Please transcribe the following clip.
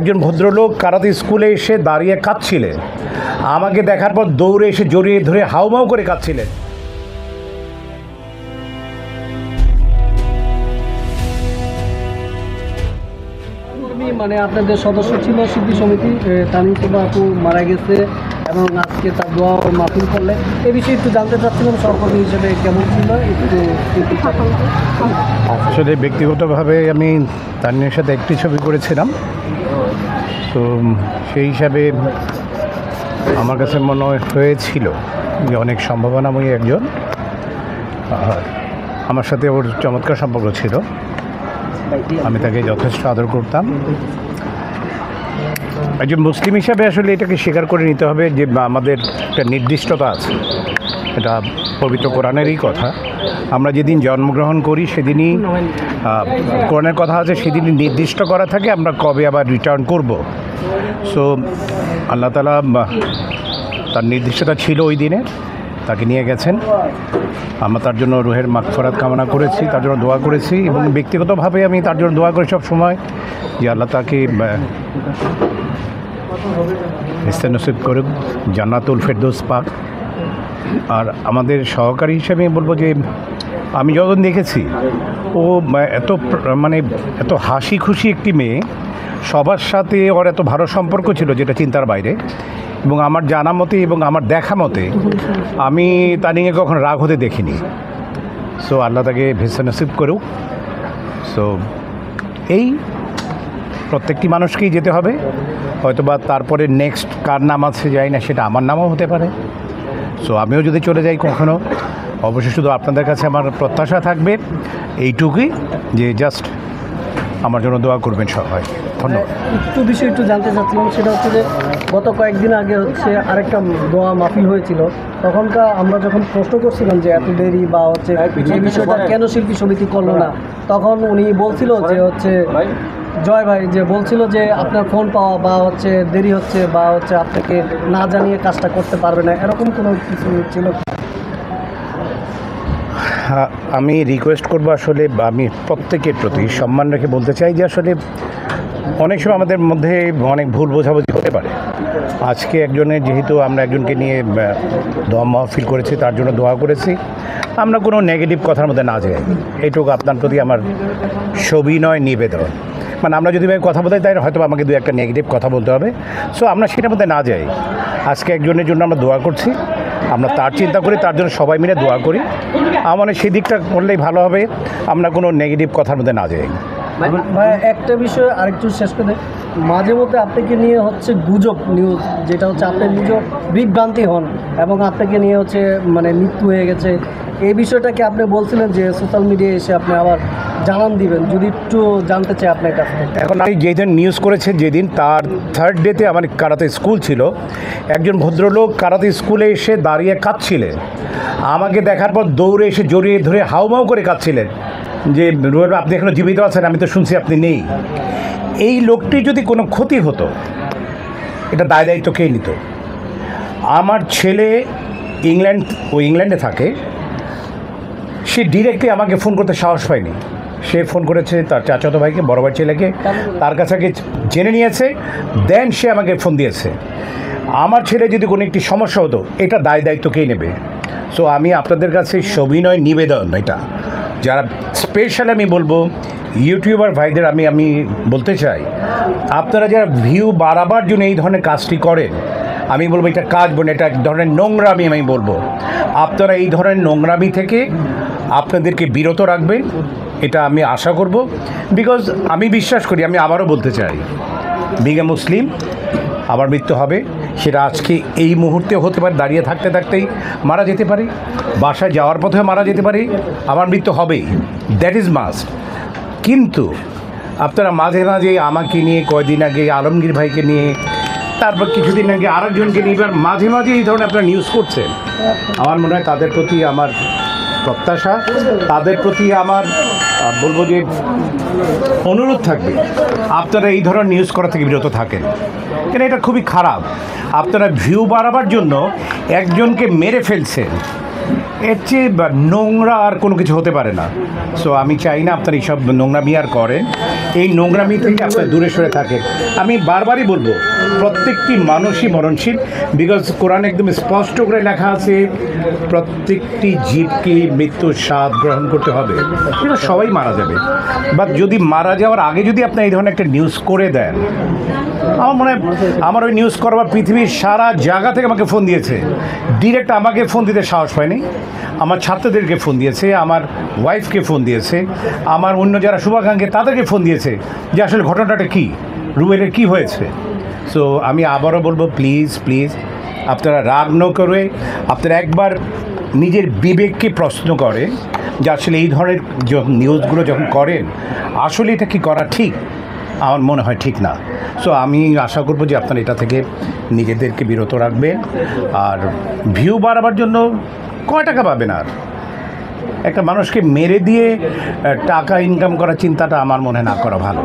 একজন ভদ্রলোক কারাতে স্কুলে এসে দাঁড়িয়ে কাঁদছিলেন। আমাকে দেখার পর দৌড়ে এসে জড়িয়ে ধরে হাউমাউ করে কাঁদছিলেন। মানে আপনাদের সদস্য ছিল শিল্পী সমিতি, তানিম সুবা আপু মারা গেছে এবং আজকে তার দোয়া ও মাহফিল করলে এ বিষয়ে একটু জানতে চাচ্ছিলাম সহকর্মী হিসেবে কেমন ছিল একটু। আসলে ব্যক্তিগতভাবে আমি তানিমের সাথে একটি ছবি করেছিলাম, তো সেই হিসাবে আমার কাছে মনে হয়েছিল যে অনেক সম্ভাবনাময়ী একজন। আর আমার সাথে ওর চমৎকার সম্পর্ক ছিল, আমি তাকে যথেষ্ট আদর করতাম। একজন মুসলিম হিসাবে আসলে এটাকে স্বীকার করে নিতে হবে যে আমাদের একটা নির্দিষ্টতা আছে, এটা পবিত্র কোরআনেরই কথা। আমরা যেদিন জন্মগ্রহণ করি সেদিনই কোরআনের কথা আছে, সেদিনই নির্দিষ্ট করা থাকে আমরা কবে আবার রিটার্ন করব। সো আল্লাহ তাআলা তার নির্দিষ্টতা ছিল ওই দিনে, তাকে নিয়ে গেছেন। আমরা তার জন্য রুহের মাগফিরাত কামনা করেছি, তার জন্য দোয়া করেছি এবং ব্যক্তিগতভাবে আমি তার জন্য দোয়া করি সব সময় যে আল্লাহ তাকে ইস্তের নসিব করুক, জান্নাতুল ফেরদৌস পাক। আর আমাদের সহকারী হিসেবে বলবো যে আমি যখন দেখেছি ও এত হাসি খুশি একটি মেয়ে, সবার সাথে ওর এত ভালো সম্পর্ক ছিল যেটা চিন্তার বাইরে। এবং আমার জানা মতে এবং আমার দেখা মতে আমি তানিকে কখনো রাগ হতে দেখিনি। সো আল্লাহ তাকে ভেসা নসিব করুক। সো এই প্রত্যেকটি মানুষকেই যেতে হবে, হয়তোবা তারপরে নেক্সট কার নাম আছে যাই না, সেটা আমার নামও হতে পারে। সো আমিও যদি চলে যাই কখনো, অবশ্যই শুধু আপনাদের কাছে আমার প্রত্যাশা থাকবে এইটুকুই যে জাস্ট আমার জন্য দোয়া করবেন সবাই। ধন্যবাদ। একটু বিষয় একটু জানতে চাচ্ছিলাম, সেটা হচ্ছে যে গত কয়েকদিন আগে হচ্ছে আরেকটা দোয়া মাহফিল হয়েছিল, তখনকার আমরা যখন প্রশ্ন করছিলাম যে এত দেরি বা হচ্ছে এই বিষয়টা কেন শিল্পী সমিতি করলো না, তখন উনি বলছিল যে হচ্ছে জয় ভাই যে বলছিল যে আপনার ফোন পাওয়া বা হচ্ছে দেরি হচ্ছে বা হচ্ছে আপনাকে না জানিয়ে কাজটা করতে পারবে না, এরকম কোনো কিছু ছিল? আমি রিকোয়েস্ট করবো, আসলে আমি প্রত্যেকের প্রতি সম্মান রেখে বলতে চাই যে আসলে অনেক সময় আমাদের মধ্যে অনেক ভুল বোঝাবুঝি হতে পারে। আজকে একজনের, যেহেতু আমরা একজনকে নিয়ে দোয়া মাহফিল করেছি, তার জন্য দোয়া করেছি, আমরা কোনো নেগেটিভ কথার মধ্যে না যাই, এইটুকু আপনার প্রতি আমার সবিনয় নিবেদন। মানে আমরা যদি কথা বলতে তাই হয়তো আমাকে দু একটা নেগেটিভ কথা বলতে হবে, সো আমরা সেটার মধ্যে না যাই। আজকে একজনের জন্য আমরা দোয়া করছি, আমরা তার চিন্তা করি, তার জন্য সবাই মিলে দোয়া করি। আমার সেই দিকটা করলেই ভালো হবে, আমরা কোনো নেগেটিভ কথার মধ্যে না যাই। ভাই একটা বিষয় আরেকটু শেষ করে, মাঝে মধ্যে আপনাকে নিয়ে হচ্ছে গুজব নিউজ, যেটা হচ্ছে আপনি নিজেও বিভ্রান্তি হন এবং আপনাকে নিয়ে হচ্ছে মানে মৃত্যু হয়ে গেছে, এই বিষয়টাকে আপনি বলছিলেন যে সোশ্যাল মিডিয়ায় এসে আপনি আবার জানান দিবেন, যদি একটু জানতে চাই আপনার কাছ থেকে। এখন আমি যেদিন নিউজ করেছে, যেদিন তার থার্ড ডেতে আমার কারাতে স্কুল ছিল, একজন ভদ্রলোক কারাতে স্কুলে এসে দাঁড়িয়ে কাঁদছিলেন। আমাকে দেখার পর দৌড়ে এসে জড়িয়ে ধরে হাউমাউ করে কাঁদছিলেন যে রুহেল আপনি এখনও জীবিত আছেন, আমি তো শুনছি আপনি নেই। এই লোকটি যদি কোনো ক্ষতি হতো, এটা দায় দায়িত্ব কে নিত? আমার ছেলে ইংল্যান্ডে থাকে, সে ডিরেক্টলি আমাকে ফোন করতে সাহস পায়নি। সে ফোন করেছে তার চাচাতো ভাইকে, বড় ভাই ছেলেকে, তার কাছে জেনে নিয়েছে, দেন সে আমাকে ফোন দিয়েছে। আমার ছেলে যদি কোনো একটি সমস্যা হতো, এটা দায় দায়িত্ব কে নেবে? সো আমি আপনাদের কাছে সবিনয় নিবেদন, এটা যারা স্পেশাল আমি বলবো ইউটিউবার ভাইদের আমি বলতে চাই, আপনারা যারা ভিউ বাড়াবার জন্য এই ধরনের কাজটি করেন, আমি বলবো এটা কাজ বলে, এটা এক ধরনের নোংরামি। আমি বলবো আপনারা এই ধরনের নোংরামি থেকে আপনাদেরকে বিরত রাখবেন, এটা আমি আশা করব। বিকজ আমি বিশ্বাস করি, আমি আবারও বলতে চাই, বিং এ মুসলিম, আমার মৃত্যু হবে, সেটা আজকে এই মুহূর্তে হতে পারে, দাঁড়িয়ে থাকতে থাকতেই মারা যেতে পারে, বাসায় যাওয়ার পথে মারা যেতে পারে, আমার মৃত্যু হবেই, দ্যাট ইজ মাস্ট। কিন্তু আপনারা মাঝে মাঝে আমাকে নিয়ে, কয়দিন আগে আলমগীর ভাইকে নিয়ে, তারপর কিছুদিন আগে আরেকজনকে নিয়ে, এবার মাঝে মাঝে এই ধরনের আপনারা নিউজ করছেন, আমার মনে হয় তাদের প্রতি আমার প্রত্যাশা, তাদের প্রতি আমার বলবো যে অনুরোধ থাকবে, আপনারা এই ধরনের নিউজ করা থেকে বিরত থাকেন। কেন এটা খুবই খারাপ। আপনারা ভিউ বাড়াবার জন্য একজনকে মেরে ফেলছেন, এর চেয়ে নোংরা আর কোনো কিছু হতে পারে না। সো আমি চাই না আপনার এইসব নোংরামি আর করেন, এই নোংরামি থেকে আপনার দূরে সরে থাকেন। আমি বারবারই বলবো প্রত্যেকটি মানুষই মরণশীল, বিকজ কোরআন একদম স্পষ্ট করে লেখা আছে প্রত্যেকটি জীবকে মৃত্যুর স্বাদ গ্রহণ করতে হবে, কিন্তু সবাই মারা যাবে। বাট যদি মারা যাওয়ার আগে যদি আপনি এই ধরনের একটা নিউজ করে দেন, আমার মনে হয় আমার ওই নিউজ করবার পৃথিবীর সারা জায়গা থেকে আমাকে ফোন দিয়েছে, ডিরেক্ট আমাকে ফোন দিতে সাহস পায়নি, আমার ছাত্রদেরকে ফোন দিয়েছে, আমার ওয়াইফকে ফোন দিয়েছে, আমার অন্য যারা শুভাকাঙ্ক্ষী তাদেরকে ফোন দিয়েছে যে আসলে ঘটনাটা কী, রুবেলের কী হয়েছে। সো আমি আবারও বলবো প্লিজ প্লিজ আপনারা রাগ ন করে আপনারা একবার নিজের বিবেককে প্রশ্ন করে যে আসলে এই ধরনের নিউজগুলো যখন করেন আসলে এটা কি করা ঠিক, আমার মনে হয় ঠিক না। সো আমি আশা করব যে আপনারা এটা থেকে নিজেদেরকে বিরত রাখবেন। আর ভিউ বাড়াবার জন্য কয় টাকা পাবেন, আর একটা মানুষকে মেরে দিয়ে টাকা ইনকাম করার চিন্তাটা আমার মনে হয় না করা ভালো।